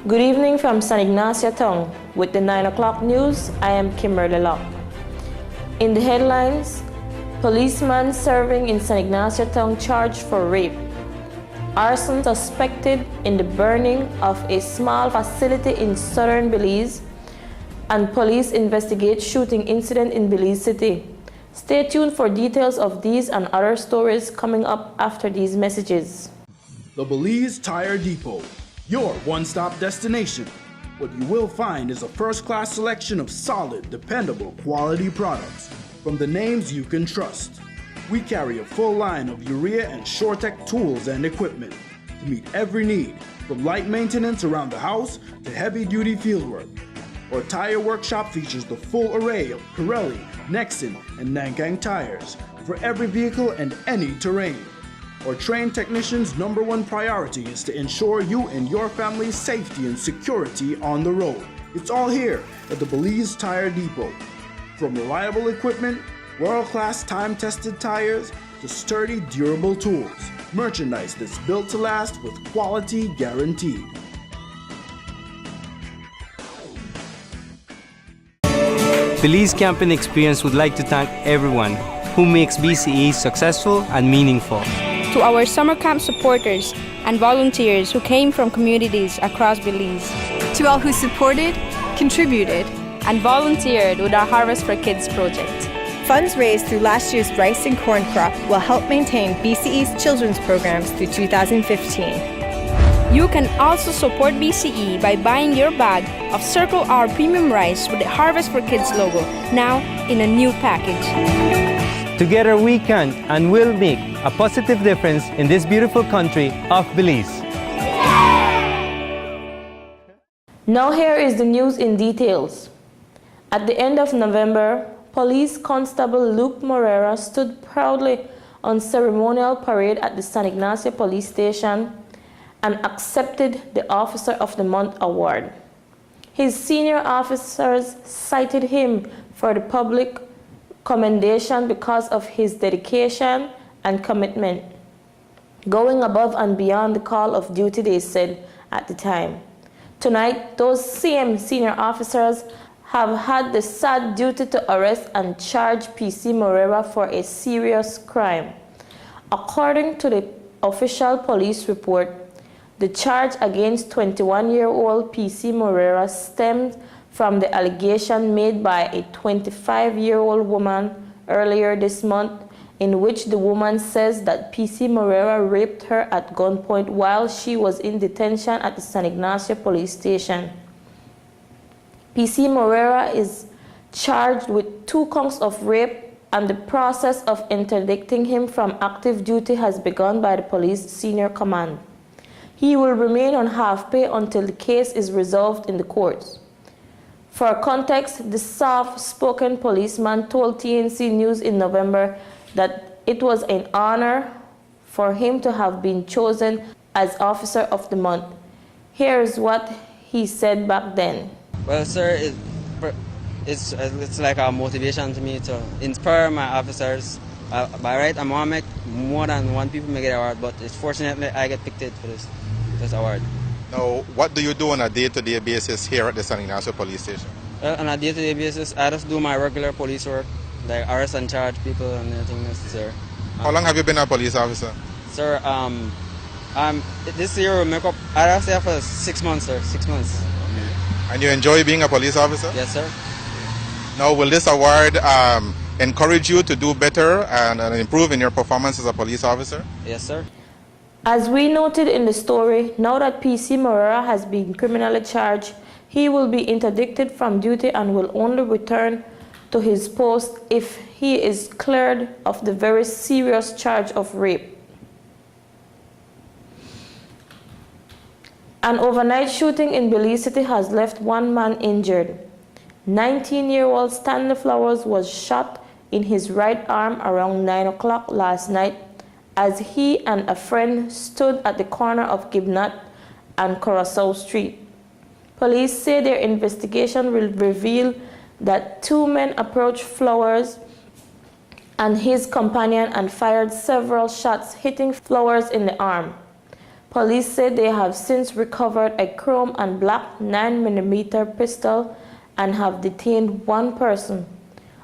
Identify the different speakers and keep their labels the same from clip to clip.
Speaker 1: Good evening from San Ignacio Town. With the 9 o'clock news, I am Kimberly Locke. In the headlines, policeman serving in San Ignacio Town charged for rape. Arson suspected in the burning of a small facility in southern Belize. And police investigate shooting incident in Belize City. Stay tuned for details of these and other stories coming up after these messages.
Speaker 2: The Belize Tire Depot, your one-stop destination. What you will find is a first-class selection of solid, dependable, quality products from the names you can trust. We carry a full line of urea and SureTech tools and equipment to meet every need, from light maintenance around the house to heavy-duty fieldwork. Our tire workshop features the full array of Pirelli, Nexen, and Nankang tires for every vehicle and any terrain. Our trained technicians' number one priority is to ensure you and your family's safety and security on the road. It's all here at the Belize Tire Depot. From reliable equipment, world-class time-tested tires, to sturdy, durable tools. Merchandise that's built to last with quality guaranteed.
Speaker 3: Belize Camping Experience would like to thank everyone who makes BCE successful and meaningful.
Speaker 4: To our summer camp supporters and volunteers who came from communities across Belize.
Speaker 5: To all who supported, contributed,
Speaker 4: and volunteered with our Harvest for Kids project.
Speaker 5: Funds raised through last year's rice and corn crop will help maintain BCE's children's programs through 2015.
Speaker 4: You can also support BCE by buying your bag of Circle R Premium Rice with the Harvest for Kids logo, now in a new package.
Speaker 3: Together we can and will make a positive difference in this beautiful country of Belize.
Speaker 1: Now here is the news in details. At the end of November, Police Constable Luke Morera stood proudly on ceremonial parade at the San Ignacio Police Station and accepted the Officer of the Month award. His senior officers cited him for the public commendation because of his dedication and commitment, going above and beyond the call of duty, they said at the time. Tonight, those same senior officers have had the sad duty to arrest and charge PC Morera for a serious crime. According to the official police report, the charge against 21-year-old PC Morera stems from the allegation made by a 25-year-old woman earlier this month, in which the woman says that PC Morera raped her at gunpoint while she was in detention at the San Ignacio Police Station. PC Morera is charged with 2 counts of rape, and the process of interdicting him from active duty has begun by the police senior command. He will remain on half pay until the case is resolved in the courts. For context, the soft-spoken policeman told TNC News in November that it was an honor for him to have been chosen as Officer of the Month. Here's what he said back then.
Speaker 6: Well, sir, it's like a motivation to me to inspire my officers. By right, I'm going to make more than one people may get an award, but it's fortunately I get picked for this award.
Speaker 7: Now, what do you do on a day-to-day basis here at the San Ignacio Police Station?
Speaker 6: Well, on a day-to-day basis, I just do my regular police work, like arrest and charge people and everything else, sir.
Speaker 7: How long have you been a police officer?
Speaker 6: Sir, this year will make up, I'll say for 6 months, sir, 6 months.
Speaker 7: And you enjoy being a police officer?
Speaker 6: Yes, sir.
Speaker 7: Now, will this award encourage you to do better and improve in your performance as a police officer?
Speaker 6: Yes, sir.
Speaker 1: As we noted in the story, now that PC Morera has been criminally charged, he will be interdicted from duty and will only return to his post if he is cleared of the very serious charge of rape. An overnight shooting in Belize City has left 1 man injured. 19-year-old Stanley Flowers was shot in his right arm around 9 o'clock last night as he and a friend stood at the corner of Gibnut and Curacao Street. Police say their investigation will reveal that 2 men approached Flowers and his companion and fired several shots, hitting Flowers in the arm. Police said they have since recovered a chrome and black 9mm pistol and have detained one person.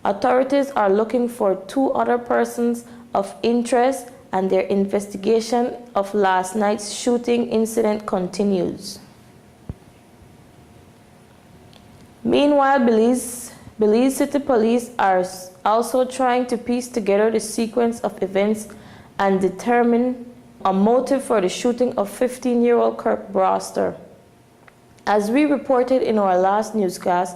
Speaker 1: Authorities are looking for 2 other persons of interest, and their investigation of last night's shooting incident continues. Meanwhile, Belize City Police are also trying to piece together the sequence of events and determine a motive for the shooting of 15-year-old Kirk Broster. As we reported in our last newscast,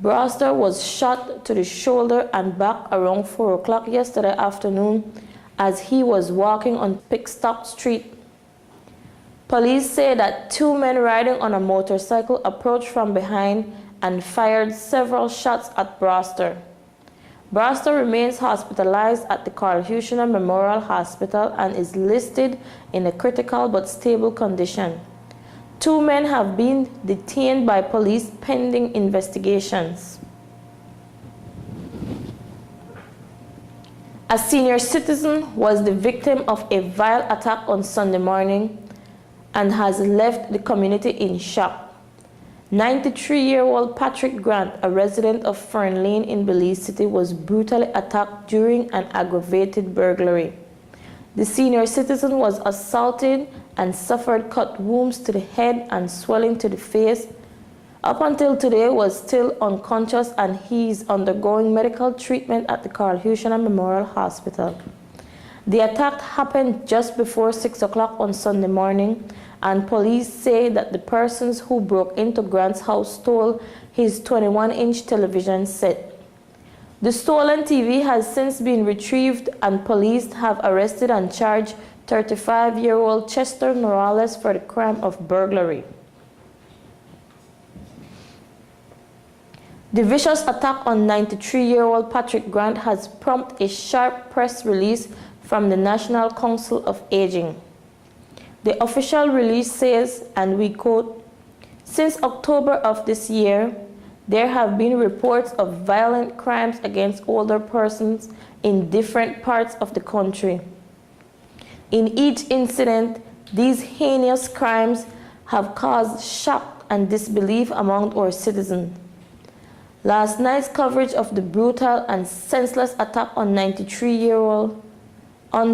Speaker 1: Broster was shot to the shoulder and back around 4 o'clock yesterday afternoon as he was walking on Pickstock Street. Police say that 2 men riding on a motorcycle approached from behind and fired several shots at Broster. Broster remains hospitalized at the Carl Hushner Memorial Hospital and is listed in a critical but stable condition. 2 men have been detained by police pending investigations. A senior citizen was the victim of a vile attack on Sunday morning and has left the community in shock. 93-year-old Patrick Grant, a resident of Fern Lane in Belize City, was brutally attacked during an aggravated burglary. The senior citizen was assaulted and suffered cut wounds to the head and swelling to the face. Up until today, was still unconscious, and he is undergoing medical treatment at the Carl Hushner Memorial Hospital. The attack happened just before 6 o'clock on Sunday morning, and police say that the persons who broke into Grant's house stole his 21-inch television set. The stolen TV has since been retrieved, and police have arrested and charged 35-year-old Chester Morales for the crime of burglary. The vicious attack on 93-year-old Patrick Grant has prompted a sharp press release from the National Council of Aging. The official release says, and we quote, "Since October of this year, there have been reports of violent crimes against older persons in different parts of the country. In each incident, these heinous crimes have caused shock and disbelief among our citizens. Last night's coverage of the brutal and senseless attack on the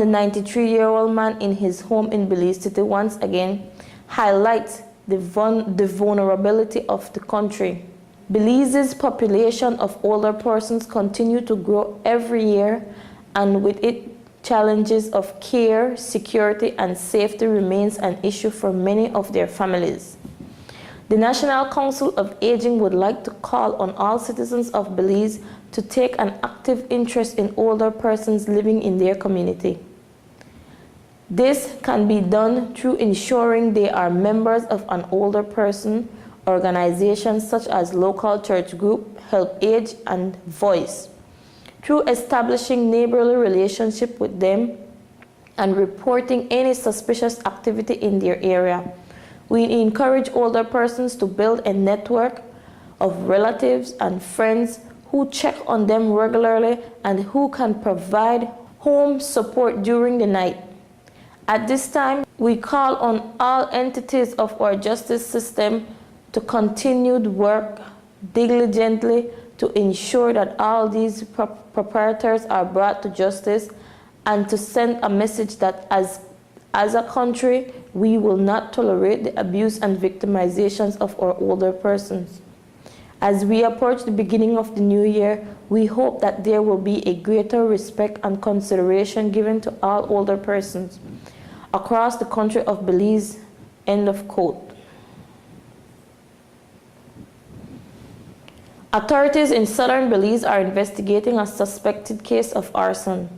Speaker 1: 93-year-old man in his home in Belize City once again highlights the vulnerability of the country. Belize's population of older persons continue to grow every year, and with it, challenges of care, security, and safety remains an issue for many of their families. The National Council of Aging would like to call on all citizens of Belize to take an active interest in older persons living in their community. This can be done through ensuring they are members of an older person organizations such as local church group, Help Age, and Voice, through establishing neighborly relationship with them and reporting any suspicious activity in their area. We encourage older persons to build a network of relatives and friends who check on them regularly and who can provide home support during the night. At this time, we call on all entities of our justice system to continue to work diligently to ensure that all these perpetrators are brought to justice, and to send a message that as a country, we will not tolerate the abuse and victimizations of our older persons. As we approach the beginning of the new year, we hope that there will be a greater respect and consideration given to all older persons across the country of Belize." End of quote. Authorities in southern Belize are investigating a suspected case of arson.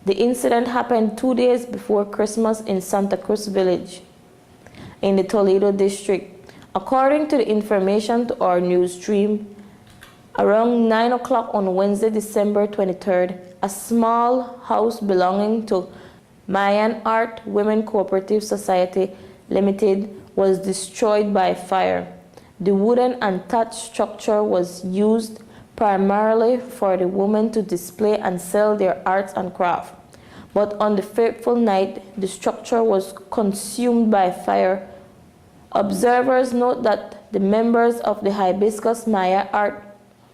Speaker 1: The incident happened 2 days before Christmas in Santa Cruz Village in the Toledo district. According to the information to our news stream, around 9 o'clock on Wednesday, December 23rd, a small house belonging to Mayan Art Women Cooperative Society Limited was destroyed by fire. The wooden and thatched structure was used primarily for the women to display and sell their arts and crafts. but on the fateful night, the structure was consumed by fire. Observers note that the members of the Hibiscus Maya Art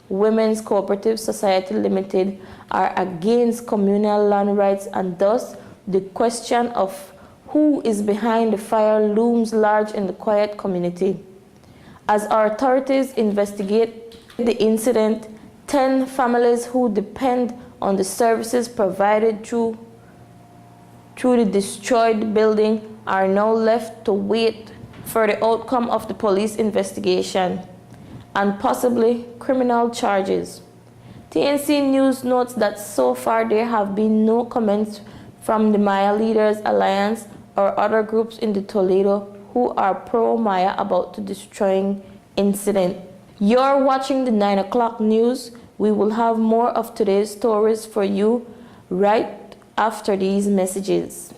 Speaker 1: Women's Cooperative Society Limited are against communal land rights, and thus the question of who is behind the fire looms large in the quiet community. As our authorities investigate the incident, 10 families who depend on the services provided through the destroyed building are now left to wait for the outcome of the police investigation and possibly criminal charges. TNC News notes that so far there have been no comments from the Maya Leaders Alliance or other groups in the Toledo who are pro-Maya about the destroying incident. You're watching the 9 o'clock news. We will have more of today's stories for you right after these messages.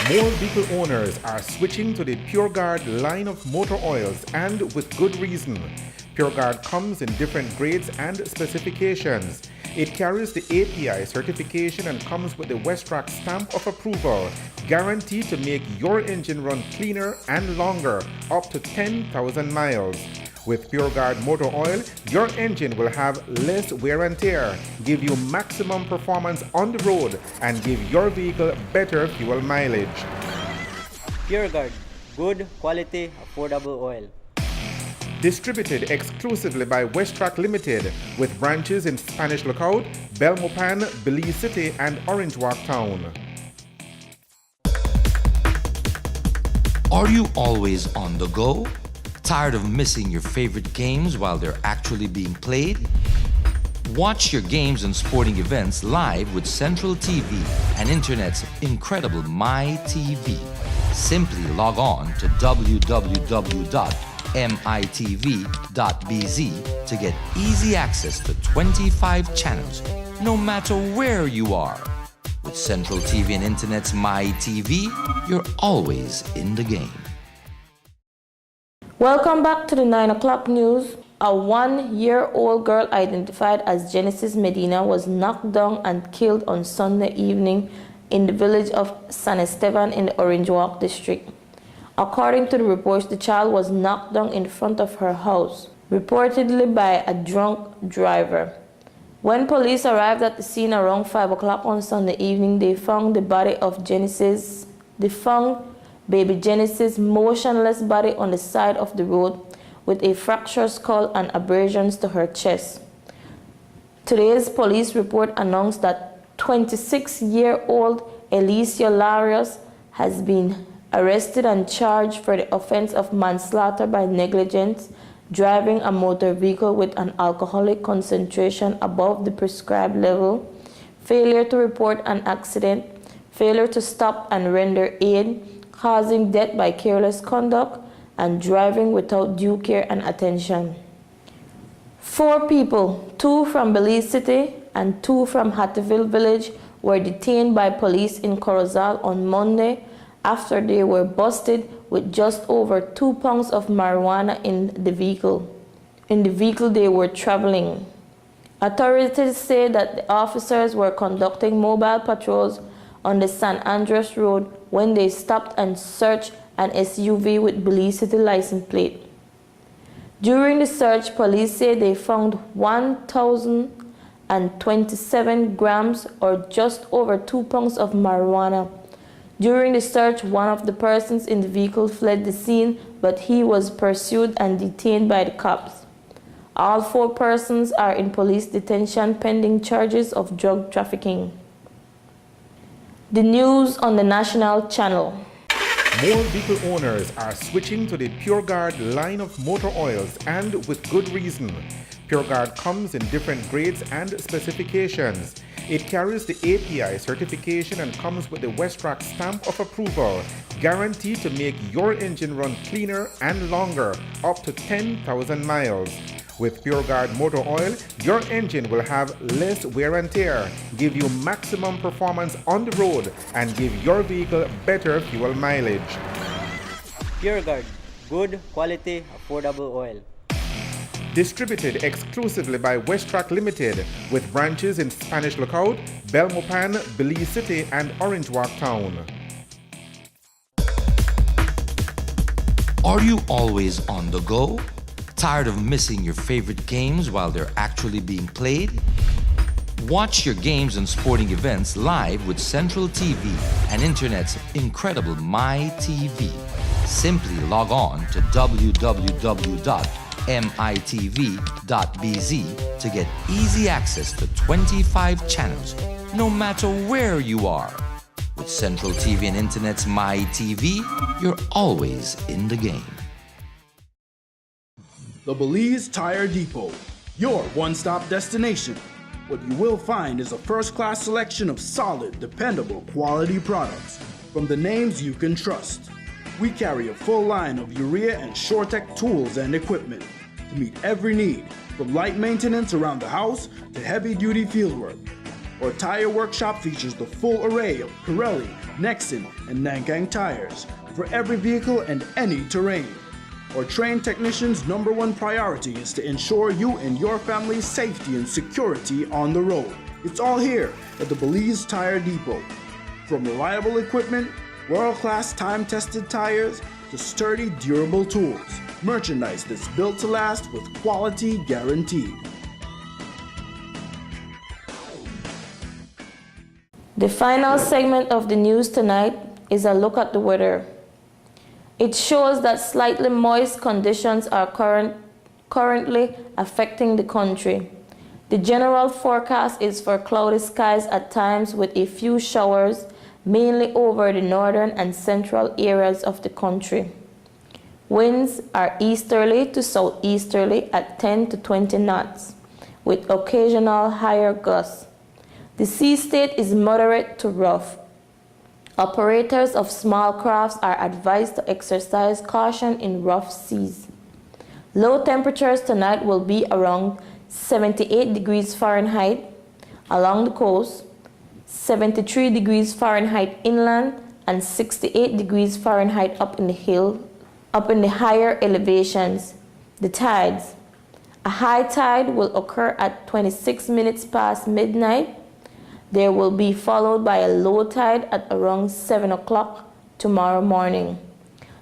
Speaker 8: More vehicle owners are switching to the PureGuard line of motor oils, and with good reason. PureGuard comes in different grades and specifications. It carries the API certification and comes with the Westrack stamp of approval, guaranteed to make your engine run cleaner and longer, up to 10,000 miles. With PureGuard motor oil, your engine will have less wear and tear, give you maximum performance on the road, and give your vehicle better fuel mileage.
Speaker 9: PureGuard, good quality, affordable oil.
Speaker 8: Distributed exclusively by Westrack Limited, with branches in Spanish Lookout, Belmopan, Belize City, and Orange Walk Town.
Speaker 10: Are you always on the go? Tired of missing your favorite games while they're actually being played? Watch your games and sporting events live with Central TV and Internet's incredible MyTV. Simply log on to www.mitv.bz to get easy access to 25 channels, no matter where you are. With Central TV and Internet's MyTV, you're always in the game.
Speaker 1: Welcome back to the 9 o'clock news. A 1-year-old girl identified as Genesis Medina was knocked down and killed on Sunday evening in the village of San Esteban in the Orange Walk district. According to the reports, the child was knocked down in front of her house, reportedly by a drunk driver. When police arrived at the scene around 5 o'clock on Sunday evening, they found the body of Genesis. They found baby Genesis' motionless body on the side of the road with a fractured skull and abrasions to her chest. Today's police report announced that 26-year-old Alicia Larios has been arrested and charged for the offense of manslaughter by negligence, driving a motor vehicle with an alcoholic concentration above the prescribed level, failure to report an accident, failure to stop and render aid, causing death by careless conduct, and driving without due care and attention. 4 people, 2 from Belize City and 2 from Hattieville Village, were detained by police in Corozal on Monday after they were busted with just over 2 pounds of marijuana in the vehicle they were traveling. Authorities say that the officers were conducting mobile patrols on the San Andres Road when they stopped and searched an SUV with Belize City license plate. During the search, police say they found 1,027 grams or just over 2 pounds of marijuana. During the search, one of the persons in the vehicle fled the scene, but he was pursued and detained by the cops. All 4 persons are in police detention pending charges of drug trafficking. The news on the national channel.
Speaker 8: More vehicle owners are switching to the PureGuard line of motor oils, and with good reason. PureGuard comes in different grades and specifications. It carries the API certification and comes with the Westrack stamp of approval, guaranteed to make your engine run cleaner and longer, up to 10,000 miles. With PureGuard motor oil, your engine will have less wear and tear, give you maximum performance on the road, and give your vehicle better fuel mileage.
Speaker 9: PureGuard, good quality, affordable oil.
Speaker 8: Distributed exclusively by Westrack Limited with branches in Spanish Lookout, Belmopan, Belize City, and Orange Walk Town.
Speaker 10: Are you always on the go? Tired of missing your favorite games while they're actually being played? Watch your games and sporting events live with Central TV and Internet's incredible MyTV. Simply log on to www.mitv.bz to get easy access to 25 channels, no matter where you are. With Central TV and Internet's MyTV, you're always in the game.
Speaker 2: The Belize Tire Depot, your one-stop destination. What you will find is a first-class selection of solid, dependable, quality products from the names you can trust. We carry a full line of urea and SureTech tools and equipment to meet every need, from light maintenance around the house to heavy-duty fieldwork. Our tire workshop features the full array of Pirelli, Nexen, and Nankang tires for every vehicle and any terrain. Our trained technicians' #1 priority is to ensure you and your family's safety and security on the road. It's all here at the Belize Tire Depot. From reliable equipment, world-class time-tested tires, to sturdy, durable tools. Merchandise that's built to last with quality guaranteed.
Speaker 1: The final segment of the news tonight is a look at the weather. It shows that slightly moist conditions are currently affecting the country. The general forecast is for cloudy skies at times with a few showers, mainly over the northern and central areas of the country. Winds are easterly to southeasterly at 10 to 20 knots, with occasional higher gusts. The sea state is moderate to rough. Operators of small crafts are advised to exercise caution in rough seas. Low temperatures tonight will be around 78 degrees Fahrenheit along the coast, 73 degrees Fahrenheit inland, and 68 degrees Fahrenheit up in the higher elevations. The tides. A high tide will occur at 26 minutes past midnight. There will be followed by a low tide at around 7 o'clock tomorrow morning.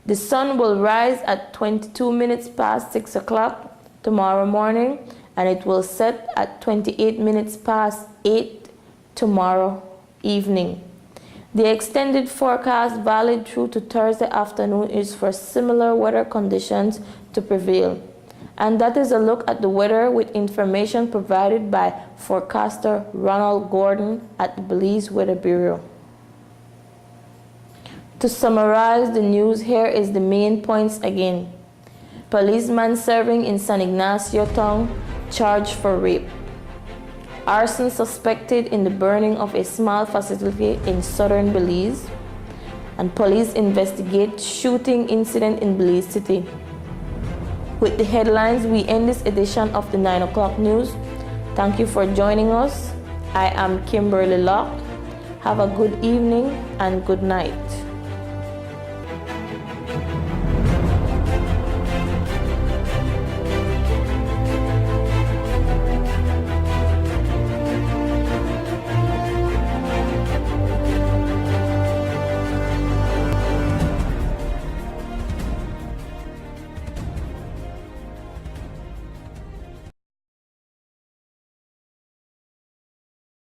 Speaker 1: The sun will rise at 22 minutes past 6 o'clock tomorrow morning, and it will set at 28 minutes past 8 tomorrow evening. The extended forecast valid through to Thursday afternoon is for similar weather conditions to prevail. And that is a look at the weather with information provided by forecaster Ronald Gordon at the Belize Weather Bureau. To summarize the news, here is the main points again. Policeman serving in San Ignacio town charged for rape. Arson suspected in the burning of a small facility in southern Belize. And police investigate shooting incident in Belize City. With the headlines, we end this edition of the 9 o'clock news. Thank you for joining us. I am Kimberly Locke. Have a good evening and good night.